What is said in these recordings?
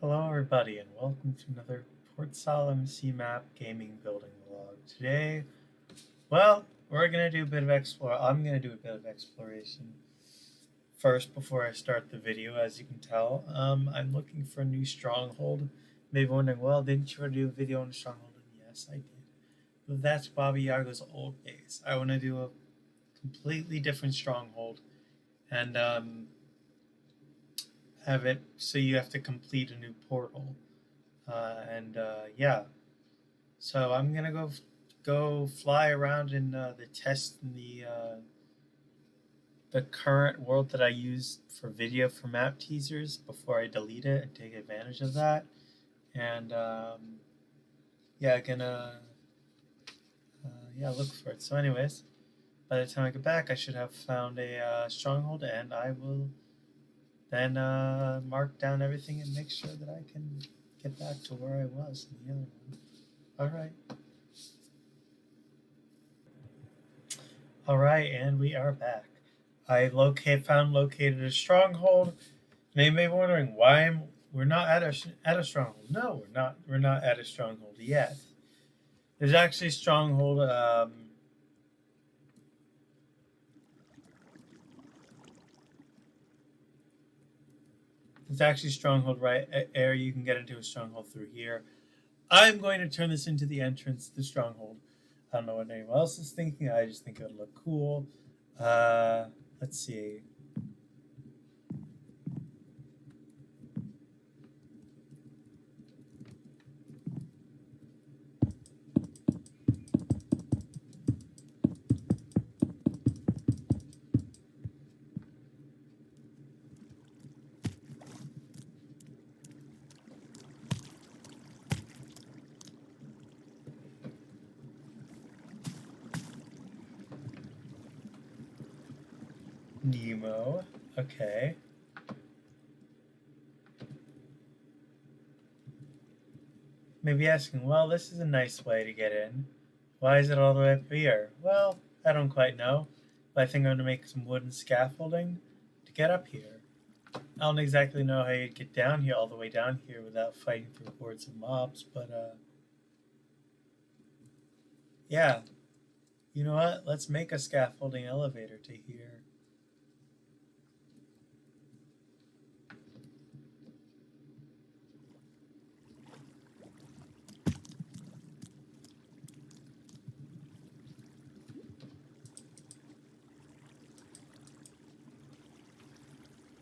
Hello everybody and welcome to another PortsalMC map gaming building vlog. Today, we're gonna do a bit of I'm gonna do a bit of exploration first before I start the video. As you can tell, I'm looking for a new stronghold. Maybe wondering, well, didn't you already do a video on a stronghold? And yes, I did. But that's Baba Yaga's old base. I want to do a completely different stronghold, and have it so you have to complete a new portal. Yeah, so I'm gonna go fly around in the test in the current world that I use for video for map teasers before I delete it and take advantage of that. And yeah, gonna look for it. So, anyways, by the time I get back, I should have found a stronghold, and I will then mark down everything and make sure that I can get back to where I was in the other one. Alright, and we are back. I located a stronghold. And you may be wondering why we're not at a stronghold. No, we're not. We're not at a stronghold yet. There's actually a stronghold. There's actually a stronghold right area. You can get into a stronghold through here. I'm going to turn this into the entrance to the stronghold. I don't know what anyone else is thinking. I just think it would look cool. Let's see. Nemo. Okay. Maybe asking, well, this is a nice way to get in. Why is it all the way up here? Well, I don't quite know, but I think I'm going to make some wooden scaffolding to get up here. I don't exactly know how you'd get down here, all the way down here, without fighting through hordes of mobs, but, yeah. You know what? Let's make a scaffolding elevator to here.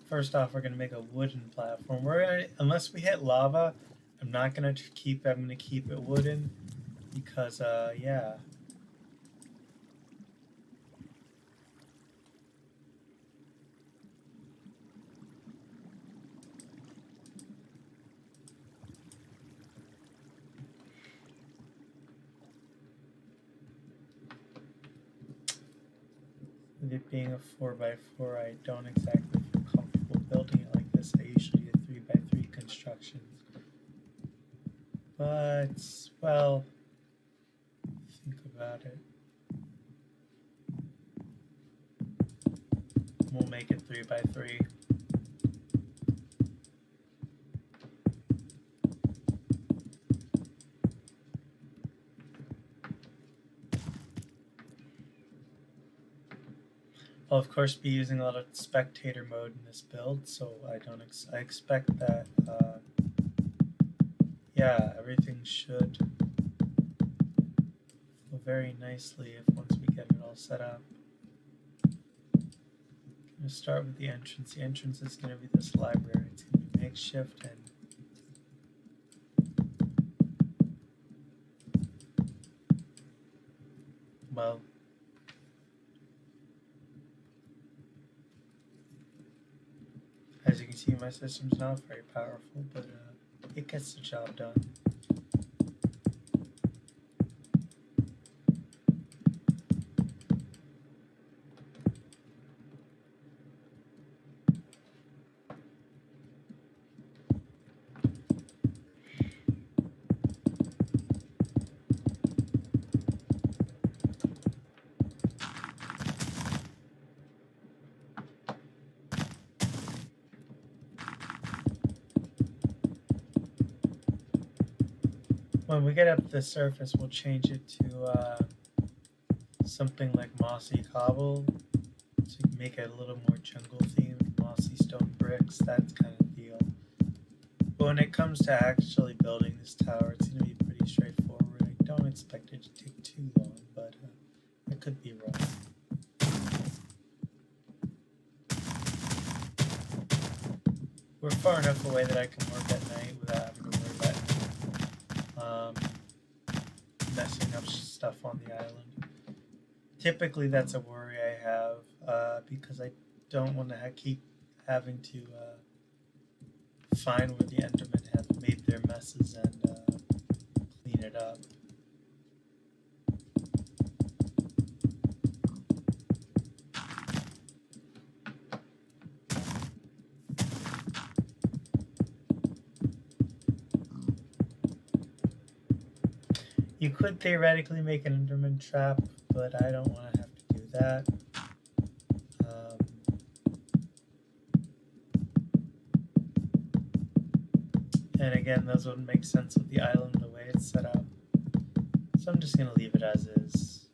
First off, we're gonna make a wooden platform. Unless we hit lava, I'm gonna keep it wooden because yeah. With it being a 4x4, I don't exactly feel comfortable building it like this. I usually do 3x3 constructions. But, well, think about it. We'll make it 3x3. I'll of course be using a lot of spectator mode in this build, so I expect that yeah, everything should flow very nicely once we get it all set up. I'm gonna start with the entrance. The entrance is gonna be this library. It's gonna be makeshift and well, as you can see, my system's not very powerful, but it gets the job done. When we get up to the surface, we'll change it to something like mossy cobble to make it a little more jungle themed, mossy stone bricks, that kind of deal. But when it comes to actually building this tower, it's going to be pretty straightforward. I don't expect it to take too long, but it could be rough. We're far enough away that I can work at night without having to worry about messing up stuff on the island. Typically, that's a worry I have because I don't want to keep having to find where the Endermen have made their messes and clean it up. You could theoretically make an Enderman trap, but I don't want to have to do that. And again, those wouldn't make sense with the island the way it's set up. So I'm just going to leave it as is.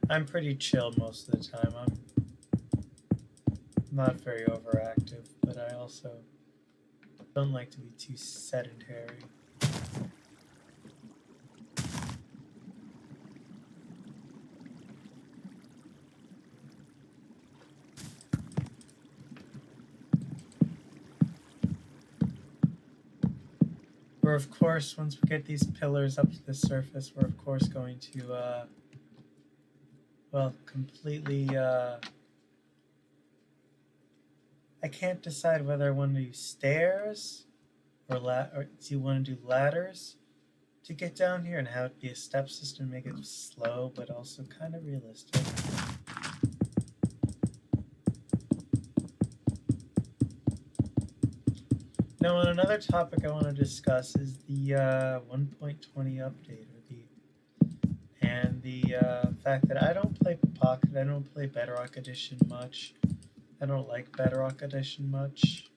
I'm pretty chill most of the time. I'm not very overactive, but I also don't like to be too sedentary. We're of course, once we get these pillars up to the surface, we're of course going to, well, completely, I can't decide whether I want to do stairs or do you want to do ladders to get down here and have it be a step system, make it slow but also kind of realistic. Now, on another topic I want to discuss is the 1.20 update, and the fact that I don't play Pocket, I don't play Bedrock Edition much. I don't like Bedrock Edition much.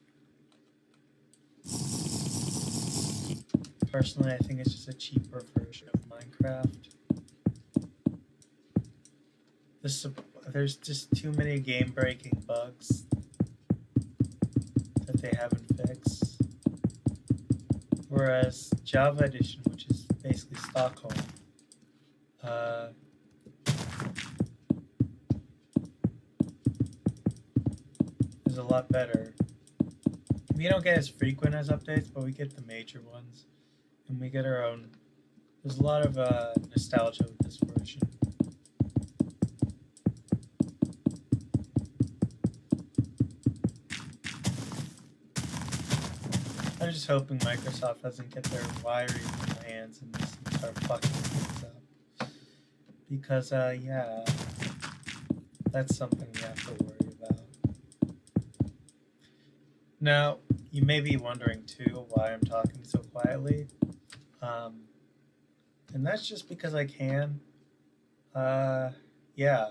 Personally, I think it's just a cheaper version of Minecraft. There's just too many game-breaking bugs that they haven't fixed. Whereas Java Edition, which is basically Stockholm, is a lot better. We don't get as frequent as updates, but we get the major ones, and we get our own. There's a lot of nostalgia with this version. I'm just hoping Microsoft doesn't get their wiry little hands in this and start fucking things up. Because, yeah, that's something we have to worry about. Now, you may be wondering, too, why I'm talking so quietly. And that's just because I can. Yeah.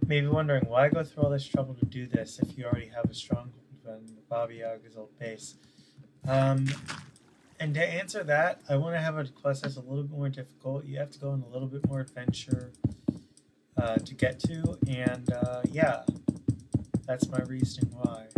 Maybe wondering why go through all this trouble to do this if you already have a Stronghold and Baba Yaga's old base. And to answer that, I want to have a quest that's a little bit more difficult. You have to go on a little bit more adventure to get to, and yeah, that's my reasoning why.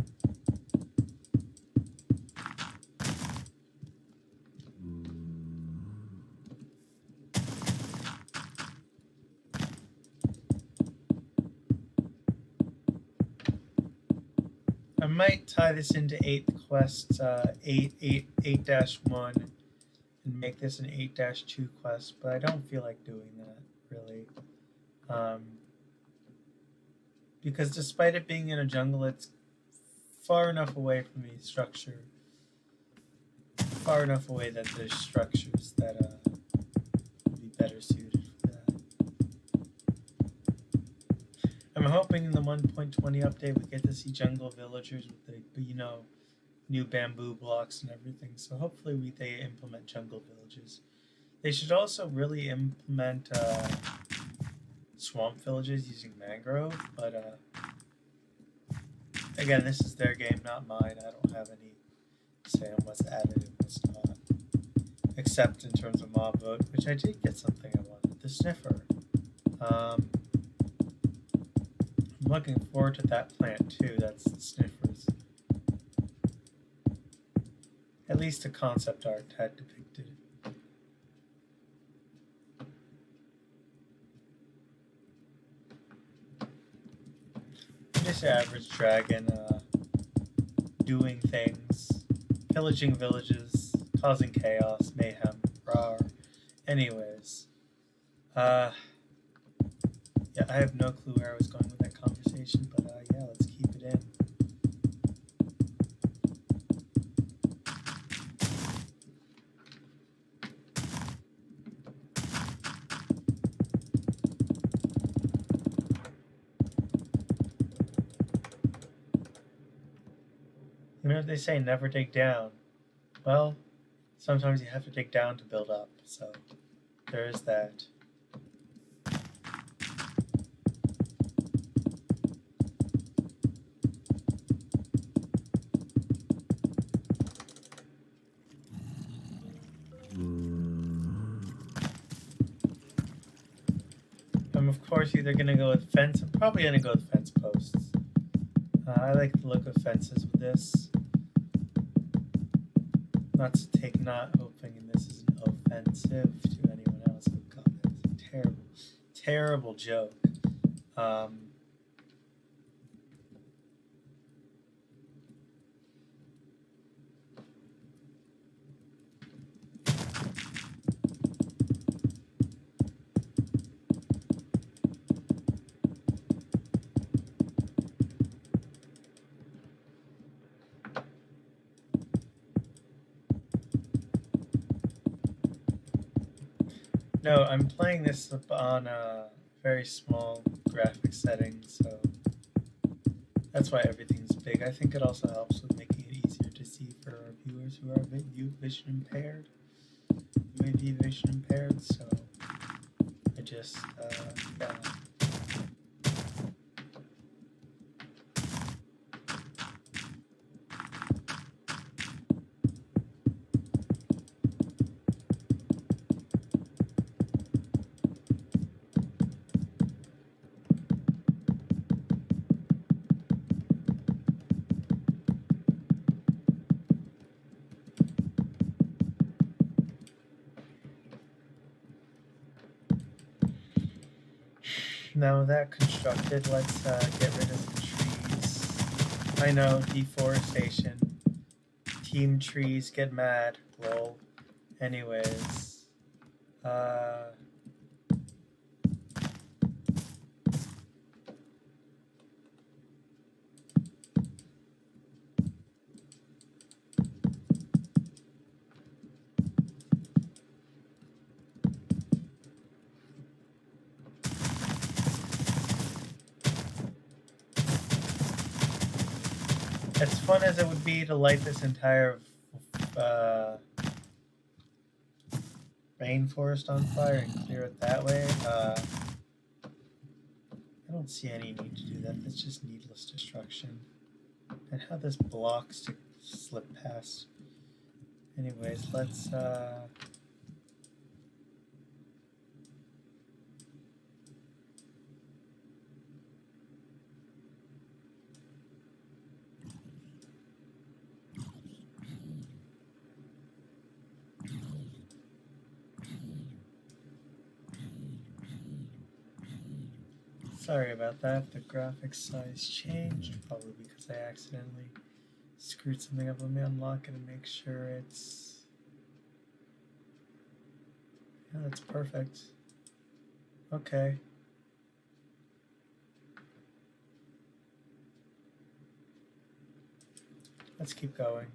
I might tie this into 8th quest, 8-1, and make this an 8-2 quest, but I don't feel like doing that, really. Because despite it being in a jungle, it's far enough away from the structure, far enough away that there's structures that would be better suited for that. I'm hoping in the 1.20 update we get to see jungle villagers with the, new bamboo blocks and everything. So hopefully they implement jungle villages. They should also really implement swamp villages using mangrove, but again, this is their game, not mine. I don't have any say on what's added and what's not, except in terms of mob vote, which I did get something I wanted, the sniffer. I'm looking forward to that plant too. That's the sniffers. At least the concept art had depicted it. Just average dragon doing things, pillaging villages, causing chaos, mayhem, rawr. Anyways, yeah, I have no clue where I was going with that conversation, but yeah, let's keep it in. You know what they say, never dig down. Well, sometimes you have to dig down to build up, so there is that. I'm of course either going to go with fence, I'm probably going to go with fence posts. I like the look of fences with this. Not hoping this isn't offensive to anyone else. Oh god, that was a terrible, terrible joke. No, I'm playing this on a very small graphic setting, so that's why everything's big. I think it also helps with making it easier to see for our viewers who are vision impaired. You may be vision impaired, so I just, yeah. Now that constructed, let's get rid of the trees. I know, deforestation. Team trees get mad. Lol. Anyways. As fun as it would be to light this entire rainforest on fire and clear it that way, I don't see any need to do that. That's just needless destruction. And how this blocks to slip past. Anyways, let's sorry about that. The graphics size changed, probably because I accidentally screwed something up. Let me unlock it and make sure it's... Yeah, that's perfect. Okay. let's keep going.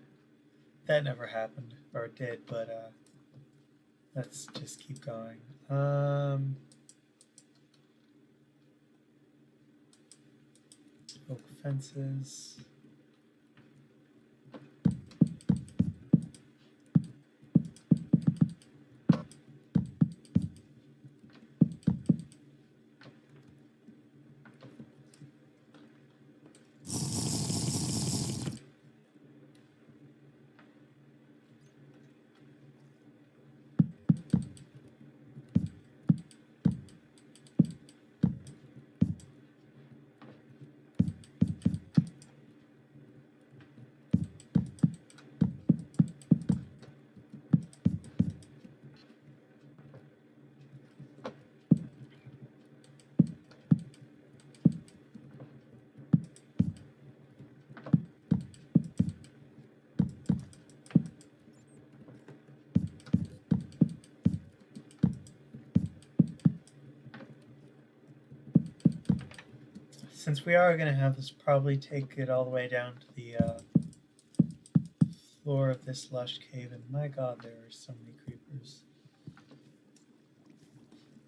That never happened, or it did, but let's just keep going. Oak fences. Since we are going to have this probably take it all the way down to the floor of this lush cave, and my god, there are so many creepers.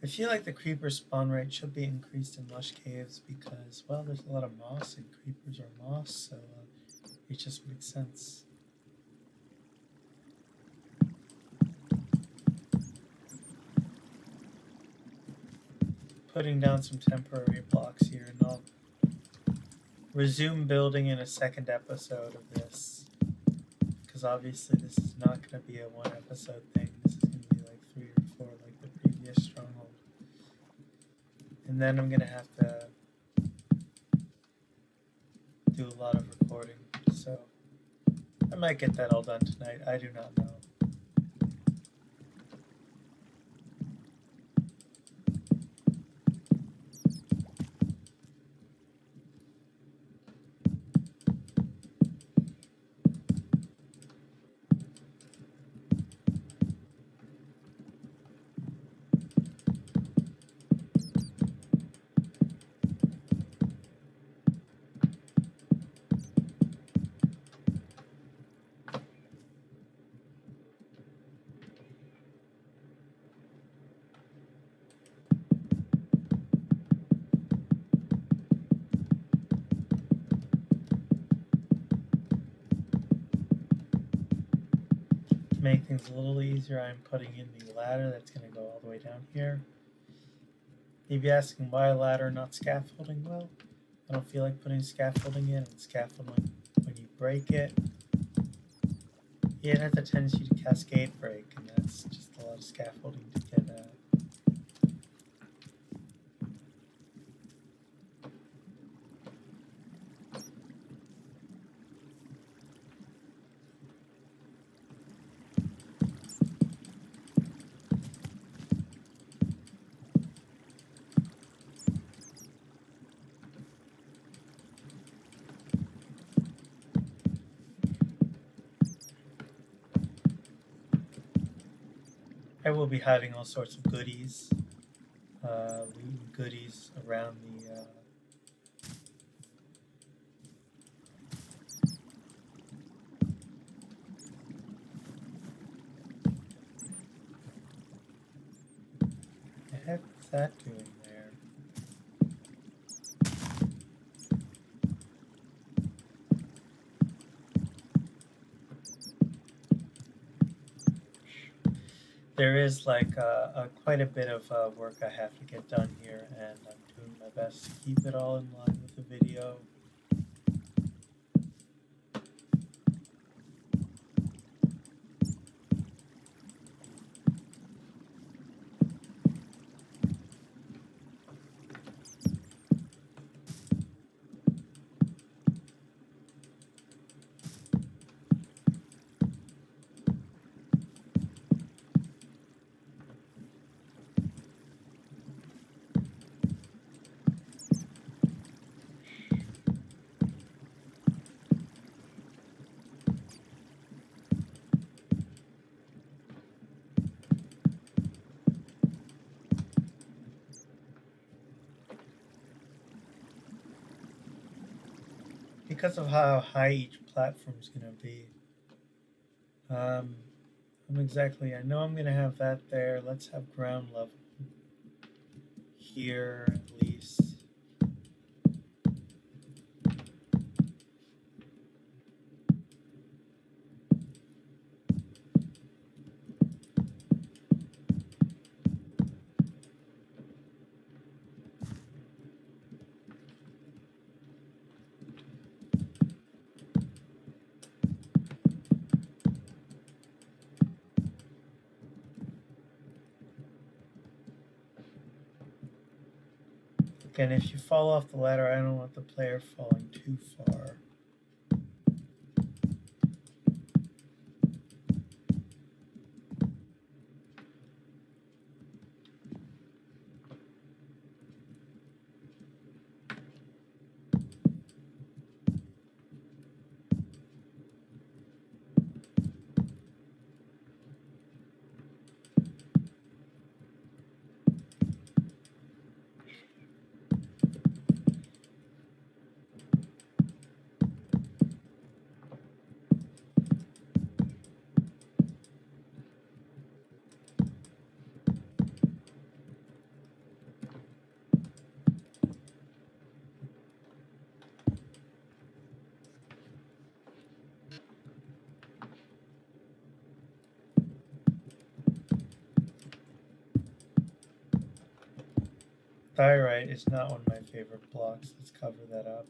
I feel like the creeper spawn rate should be increased in lush caves because, well, there's a lot of moss and creepers are moss, so it just makes sense. Putting down some temporary blocks here, and I'll resume building in a second episode of this, because obviously this is not going to be a one episode thing. This is going to be like 3 or 4 like the previous Stronghold, and then I'm going to have to do a lot of recording, so I might get that all done tonight. I do not know. Make things a little easier, I'm putting in the ladder that's going to go all the way down here. Maybe asking why a ladder, not scaffolding? Well, I don't feel like putting scaffolding in, and scaffolding, when you break it, it has a tendency to cascade break, and that's just a lot of scaffolding to get out. I will be hiding all sorts of goodies, goodies around the the heck is that doing there? There is like quite a bit of work I have to get done here, and I'm doing my best to keep it all in line with the video. because of how high each platform is going to be. I know I'm going to have that there. Let's have ground level here at least. Again, if you fall off the ladder, I don't want the player falling too far. Diorite is not one of my favorite blocks. Let's cover that up.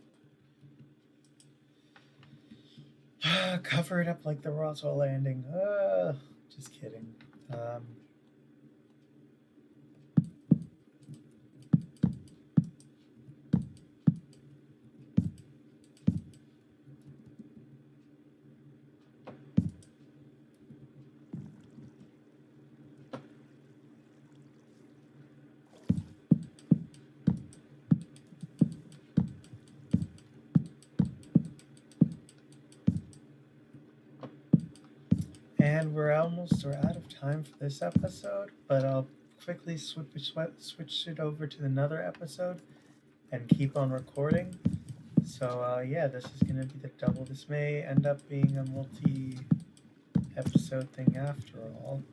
Cover it up like the Roswell landing. Just kidding. And we're out of time for this episode, but I'll quickly switch it over to another episode and keep on recording. So yeah, this is going to be the double. This may end up being a multi-episode thing after all.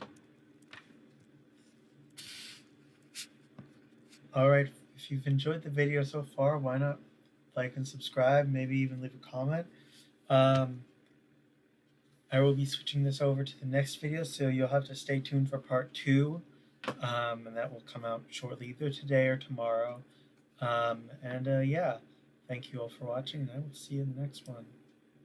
Alright, if you've enjoyed the video so far, why not like and subscribe, maybe even leave a comment. I will be switching this over to the next video, so you'll have to stay tuned for part 2, and that will come out shortly, either today or tomorrow. Yeah, thank you all for watching, and I will see you in the next one.